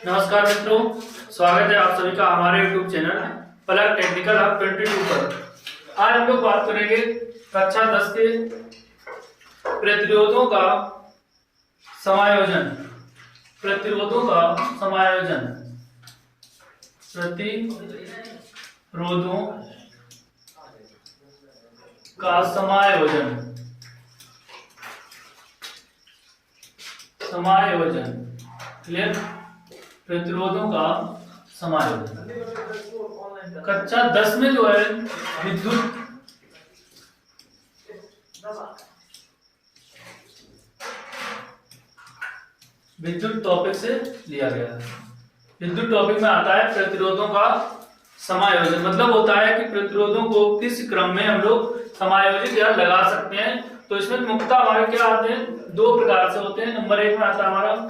नमस्कार मित्रों, स्वागत है आप सभी का हमारे YouTube चैनल पलक टेक्निकल हब 22 पर। आज हम लोग बात करेंगे कक्षा 10 के प्रतिरोधों का समायोजन। प्रतिरोधों का समायोजन, प्रतिरोधों का समायोजन, समायोजन क्लियर। प्रतिरोधों का समायोजन कक्षा 10 में जो है विद्युत टॉपिक से लिया गया है। विद्युत टॉपिक में आता है प्रतिरोधों का समायोजन, मतलब होता है कि प्रतिरोधों को किस क्रम में हम लोग समायोजित या लगा सकते हैं। तो इसमें मुख्यतः हमारे क्या आते हैं, दो प्रकार से होते हैं। नंबर 1 में आता है हमारा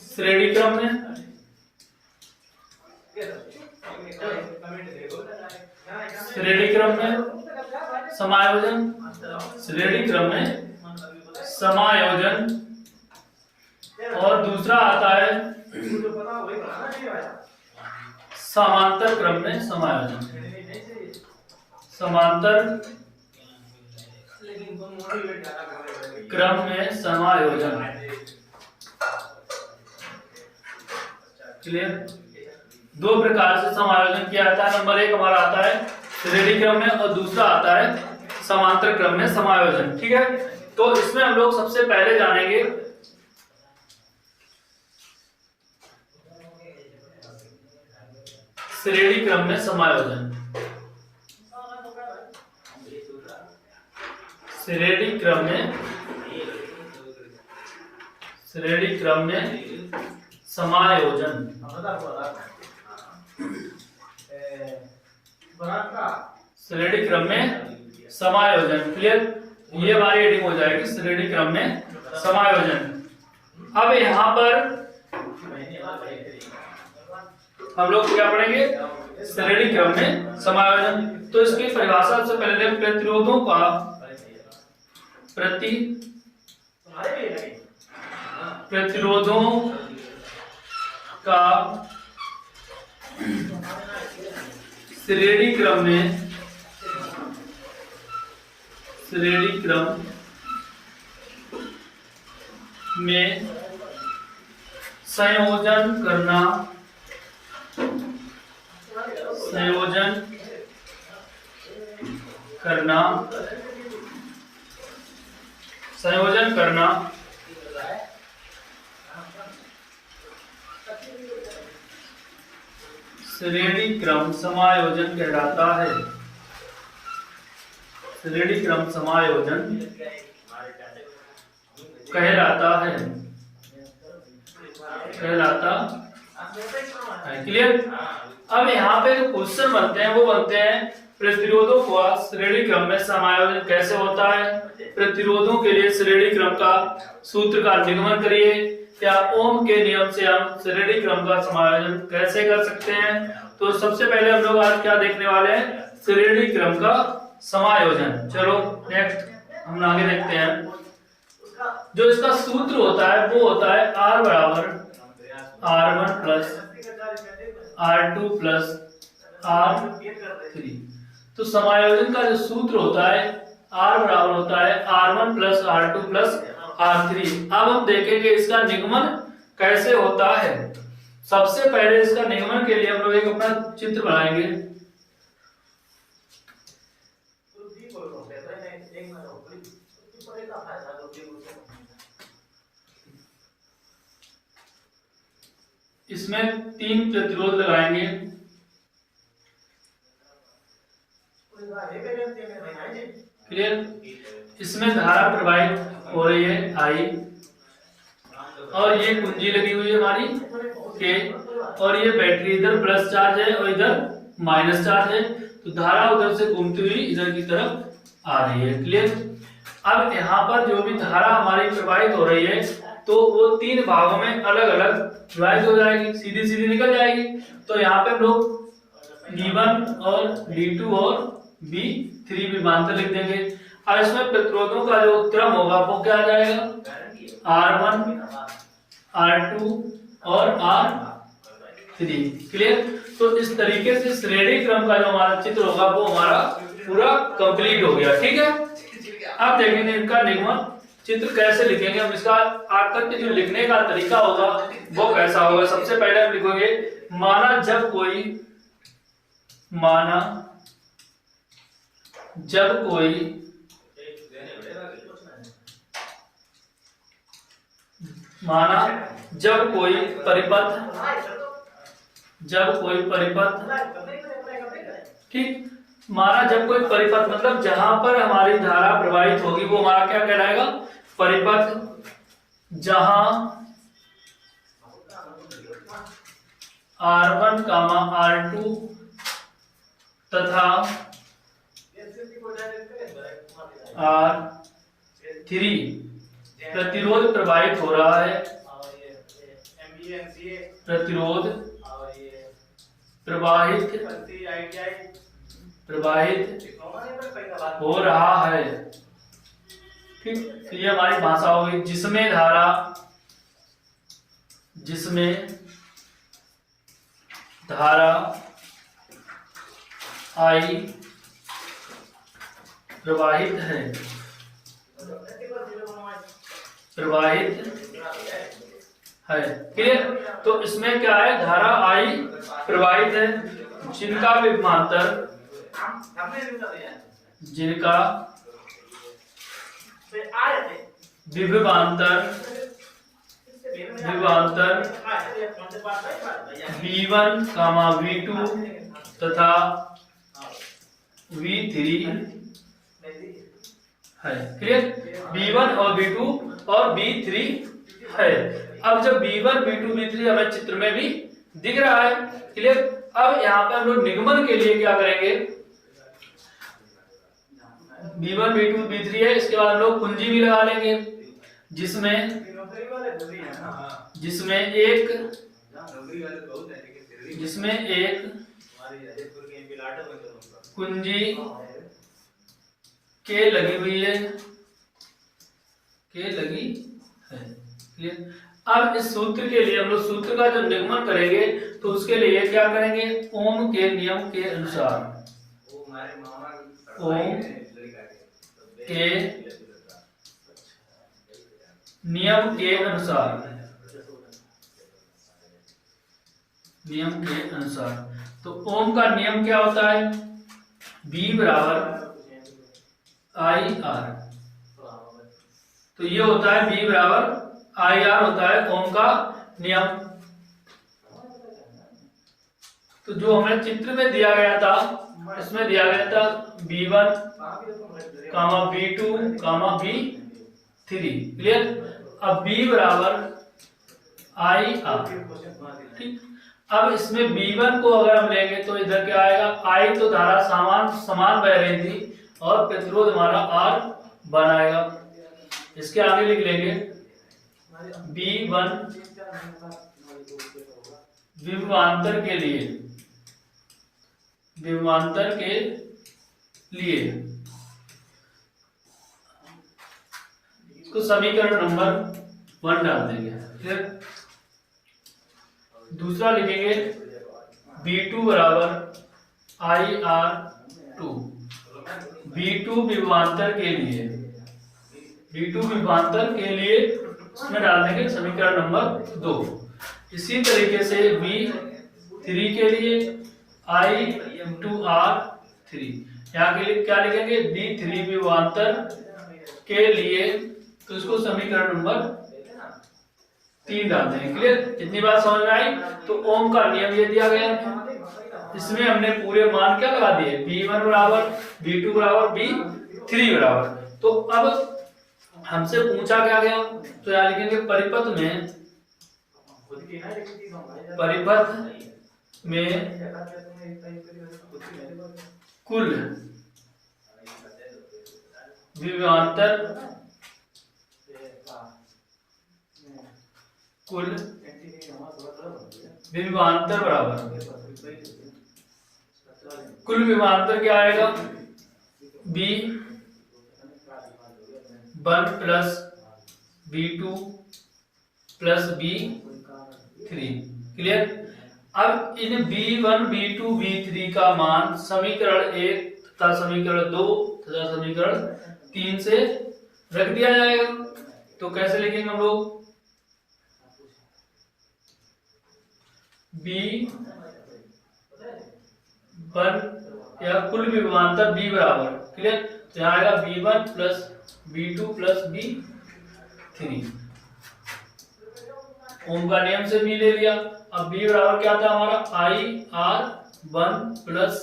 श्रेणी क्रम में, श्रेणी क्रम में समायोजन, श्रेणी क्रम में समायोजन, और दूसरा आता है समांतर क्रम में समायोजन, समांतर क्रम में समायोजन क्लियर। दो प्रकार से समायोजन किया जाता है। नंबर 1 हमारा आता है श्रेणी क्रम में और दूसरा आता है समांतर क्रम में समायोजन, ठीक है। तो इसमें हम लोग सबसे पहले जानेंगे श्रेणी क्रम में समायोजन। श्रेणी क्रम में, श्रेणी क्रम में समायोजन, श्रेणी क्रम में समायोजन क्लियर। ये हमारी हेडिंग हो जाएगी श्रेणी क्रम में समायोजन। अब यहाँ पर हम लोग क्या पढ़ेंगे, श्रेणी क्रम में समायोजन। तो इसकी परिभाषा से पहले प्रतिरोधों का प्रतिरोधों का श्रेणी क्रम में, श्रेणी क्रम में संयोजन करना, संयोजन करना, संयोजन करना श्रेणी क्रम समायोजन कहलाता है। श्रेणी क्रम समायोजन कहलाता है, कहलाता है क्लियर। अब यहाँ पे जो क्वेश्चन बनते हैं वो बनते हैं प्रतिरोधों का श्रेणी क्रम में समायोजन कैसे होता है। प्रतिरोधों के लिए श्रेणी क्रम का सूत्र का निगमन करिए, क्या ओम के नियम से हम श्रेणी क्रम का समायोजन कैसे कर सकते हैं। तो सबसे पहले हम लोग आज क्या देखने वाले हैं, श्रेणी क्रम का समायोजन। चलो नेक्स्ट हम आगे देखते हैं। जो इसका सूत्र होता है वो होता है R बराबर R1 plus R2 plus R3। तो समायोजन का जो सूत्र होता है R बराबर होता है R1 plus R2 plus R3। अब हम देखेंगे इसका निगमन कैसे होता है। सबसे पहले इसका निगमन के लिए हम लोग एक अपना चित्र बनाएंगे। इसमें 3 प्रतिरोध लगाएंगे। क्लियर। इसमें धारा प्रवाहित हो रही है I, और ये कुंजी लगी हुई है हमारी K, और ये बैटरी इधर प्लस चार्ज है और इधर माइनस चार्ज है। तो धारा उधर से घूमती हुई इधर की तरफ आ रही है क्लियर। अब यहाँ पर जो भी धारा हमारी प्रवाहित हो रही है तो वो 3 भागों में अलग अलग प्रवाहित हो जाएगी, सीधी सीधी निकल जाएगी। तो यहाँ पे हम लोग D1 और D2 और B3 विभवांतर लिख देंगे। अब इसमें प्रतिरोधों का जो क्रम होगा वो क्या आ जाएगा, R1 R2 और R3। क्लियर। तो इस तरीके से श्रेणी क्रम का जो हमारा चित्र होगा वो हमारा पूरा कंप्लीट हो गया। ठीक है। अब देखेंगे इनका निगमन चित्र कैसे लिखेंगे हम। इसका आकर के जो लिखने का तरीका होगा वो कैसा होगा। सबसे पहले हम लिखेंगे माना जब कोई ठीक। माना जब कोई परिपथ मतलब जहां पर हमारी धारा प्रवाहित होगी वो हमारा क्या कहलाएगा, परिपथ। जहां R1, R2 तथा R3 प्रतिरोध प्रवाहित हो रहा है, प्रतिरोध प्रवाहित हो रहा है। ठीक। तो ये हमारी भाषा होगी जिसमें धारा I प्रवाहित है, क्लियर। तो इसमें क्या है, धारा I प्रवाहित है जिनका विभवांतर V1, V2 तथा V3 है। क्लियर। V1 और V2 और V3 है। अब जब V1, V2, V3 हमें चित्र में भी दिख रहा है। क्लियर। अब यहाँ पर हम लोग निगमन के लिए क्या करेंगे, V1, V2, V3 है, इसके बाद हम लोग कुंजी भी लगा लेंगे जिसमें एक कुंजी के लगी हुई है, क्लियर। अब इस सूत्र के लिए हम लोग सूत्र का जब निगमन करेंगे तो उसके लिए क्या करेंगे, ओम के नियम के अनुसार, नियम के अनुसार। तो ओम का नियम क्या होता है, B बराबर IR। तो ये होता है B बराबर IR होता है ओम का नियम। तो जो हमें चित्र में दिया गया था इसमें दिया गया था B1, B2, B3। क्लियर। अब B बराबर IR। ठीक। अब इसमें B1 को अगर हम लेंगे तो इधर क्या आएगा, I तो धारा समान बह रही थी और प्रतिरोध हमारा R बनाएगा। इसके आगे लिख लेंगे B1 विभवांतर के लिए इसको समीकरण नंबर 1 डाल देंगे। फिर दूसरा लिखेंगे B2 बराबर IR2। B2 विभवांतर के लिए इसमें डाल देंगे समीकरण नंबर 2। इसी तरीके से B3 के लिए I×R3। यहाँ के लिए क्या लिखेंगे, B3 विभवांतर के लिए, तो इसको समीकरण नंबर 3 डाल देंगे। क्लियर। इतनी बात समझ में आई। तो ओम का नियम ये दिया गया है, इसमें हमने पूरे मान क्या लगा दिए, B1 बराबर, B2 बराबर, B3 बराबर। तो अब हमसे पूछा क्या गया, तो यहाँ लिखेंगे परिपथ में कुल विभवांतर बराबर, कुल विभवांतर क्या आएगा, B1 plus B2 plus B3 3। Clear. अब इन b1 b2 b3 का मान समीकरण 1 तथा समीकरण 2 तथा समीकरण 3 से रख दिया जाएगा। तो कैसे लिखेंगे हम लोग, b1 या कुल विभवांतर b बराबर, क्लियर, तो यहाँ आएगा b1 plus b2 plus b3। ओम का नियम से b ले लिया। अब b बराबर क्या था हमारा, IR1 plus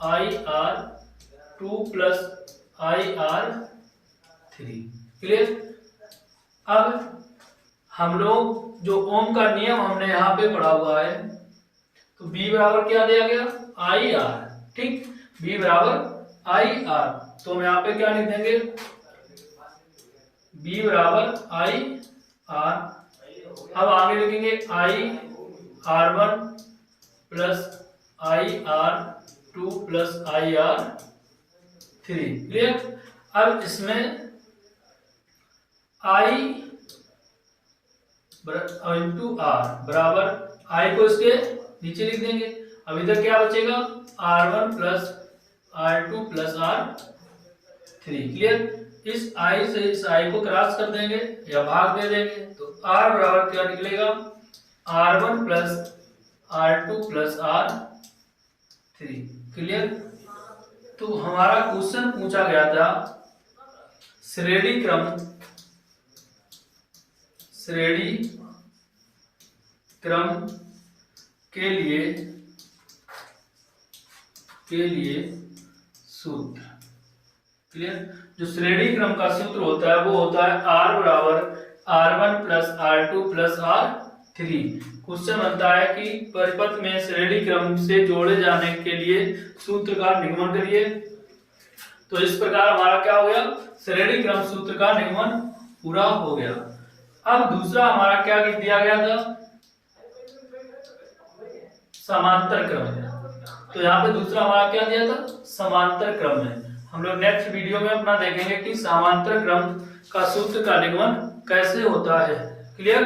IR2 plus IR3। Clear. अब हम लोग जो ओम का नियम हमने यहाँ पे पढ़ा हुआ है, तो b बराबर क्या दिया गया, IR, ठीक, b बराबर IR, तो हम यहाँ पे क्या लिख देंगे, b बराबर IR। अब आगे लिखेंगे IR1 plus IR2 plus IR3। Clear. अब इसमें I इंटू R बराबर I को इसके नीचे लिख देंगे। अब इधर क्या बचेगा, R1 plus R2 plus R3। Clear. इस I से इस I को क्रॉस कर देंगे या भाग दे देंगे, तो R बराबर क्या निकलेगा, R1 plus R2 plus R3। Clear. तो हमारा क्वेश्चन पूछा गया था श्रेणी क्रम के लिए सूत्र। क्लियर। जो श्रेणी क्रम का सूत्र होता है वो होता है R बराबर R1 plus R2 plus R3। Question बनता है कि परिपथ में श्रेणी क्रम से जोड़े जाने के लिए सूत्र का निगमन करिए। तो इस प्रकार हमारा क्या हो गया, श्रेणी क्रम सूत्र का निगमन पूरा हो गया। अब दूसरा हमारा क्या दिया गया था, समांतर क्रम। तो यहाँ पे दूसरा हमारा क्या दिया था, समांतर क्रम है। हम लोग नेक्स्ट वीडियो में अपना देखेंगे कि समांतर क्रम का सूत्र का निगमन कैसे होता है। क्लियर।